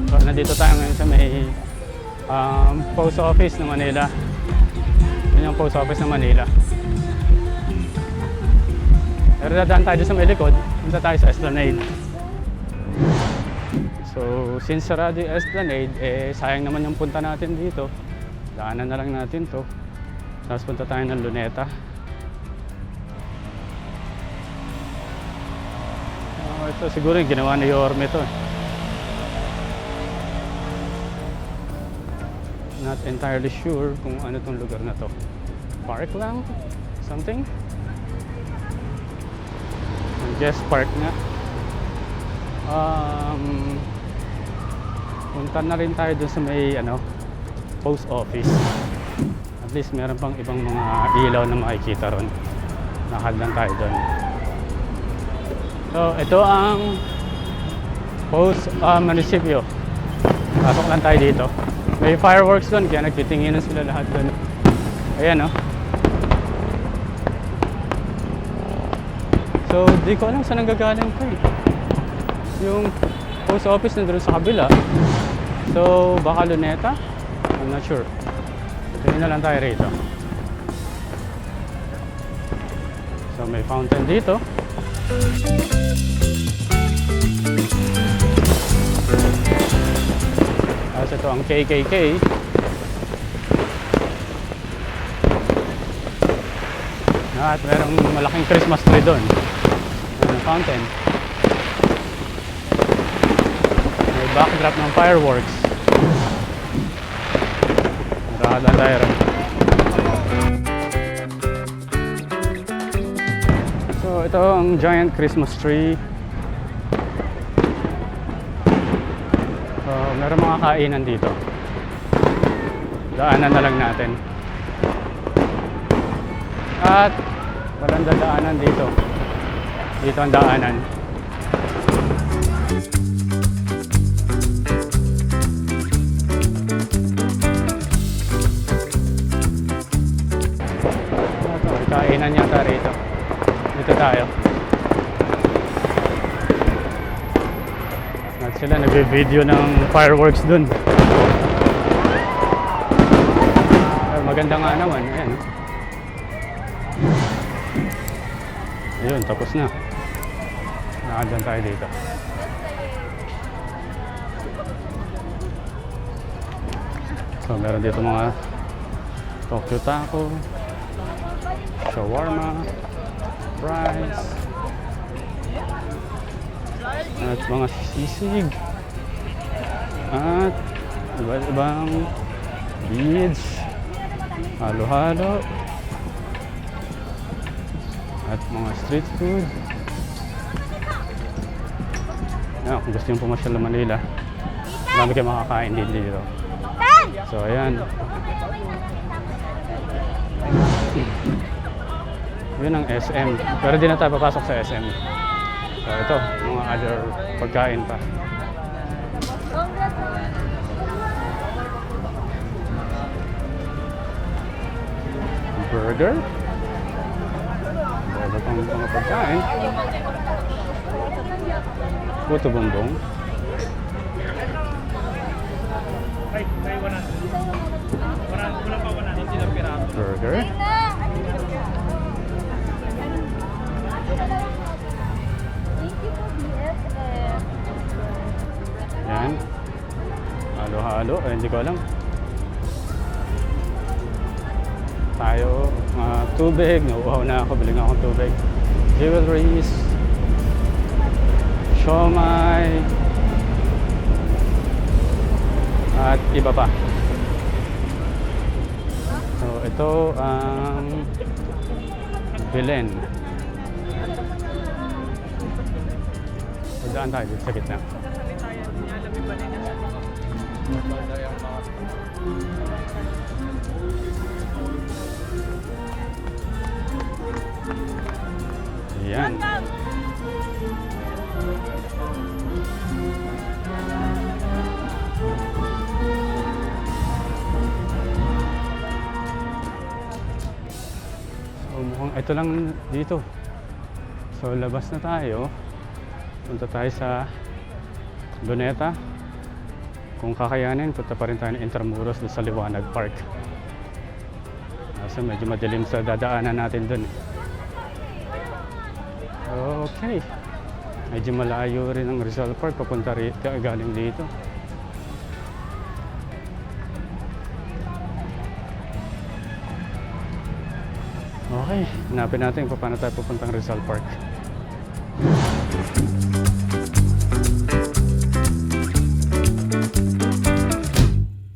So, nandito tayo ngayon sa may post office ng Manila. Yun yung post office ng Manila. Pero dadaan tayo sa may likod, punta tayo sa Esplanade. So, since sarado yung Esplanade, sayang naman yung punta natin dito. Daanan na lang natin to. Tapos punta tayo ng Luneta. Ito siguro yung ginawa ni Yorme to. Not entirely sure kung ano tong lugar na to. Park lang? Something? I guess park nga. Punta na rin tayo dun sa may post office. At least meron pang ibang mga ilaw na makikita ron. Nakadlan tayo dun. So, ito ang post munisipyo. Pasok lang tayo dito. May fireworks doon, kaya nagtitinginan sila lahat doon. Ayan, oh. So, di ko alam saan nanggagaling pa eh. Yung post office na doon sa kabila. So, baka Luneta? I'm not sure. Tingin na lang tayo rito. So, may fountain dito. Tapos ito ang KKK. At merong malaking Christmas tree doon. Ang fountain. May backdrop ng fireworks. Nakahalan tayo rin. So ito ang giant Christmas tree. So meron mga kainan dito. Daanan na lang natin. At walang dadaanan dito. Dito ang daanan. Ito, kainan yata rito. Dito tayo. At sila nagbe-video ng fireworks dun. Maganda nga naman. Ayan. Ayun, tapos na. Nakadyan tayo dito. So, meron dito mga Tokyo Taco, shawarma, fries, at mga sisig, at iba-ibang beads, halo-halo, at mga street food. Kung gusto nyo pumasyal ng Manila, marami kayo makakain din dito. So ayan, yun ang SM, pero di na tayo papasok sa SM. So ito, mga other pagkain pa. Burger, iba pang mga pagkain. Puto bongbong. Burger. Yan. Halo-halo. Hindi ko alam. Tayo. Tubig. Nauuhaw na ako. Bili nga akong tubig. Jewelries. Siomai. At iba pa. So, ito ang Belen. Pagdaan tayo dito sa gitna. Yan. So, mukhang ito lang dito. So, labas na tayo. Punta tayo sa Luneta. Kung kakayanin, punta pa rin tayo ng Intramuros doon sa Liwanag Park. Kasi medyo madilim sa dadaanan natin doon. Okay. Medyo malayo rin ang Rizal Park papunta galing dito. Okay, hanapin natin kung paano tayo pupuntang Rizal Park.